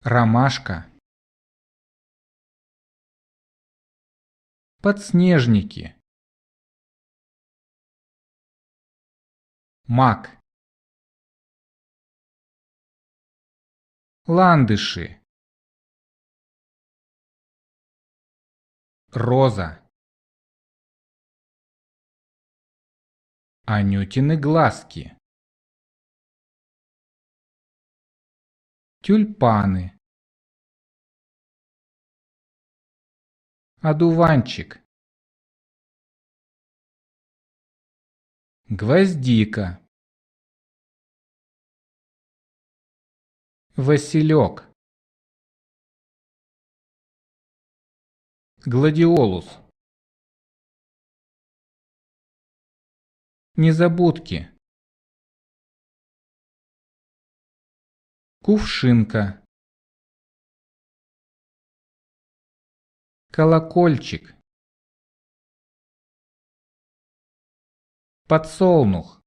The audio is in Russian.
ромашка, подснежники, мак, ландыши, роза, анютины глазки, тюльпаны, одуванчик, гвоздика, василек, гладиолус, незабудки, кувшинка, колокольчик, подсолнух,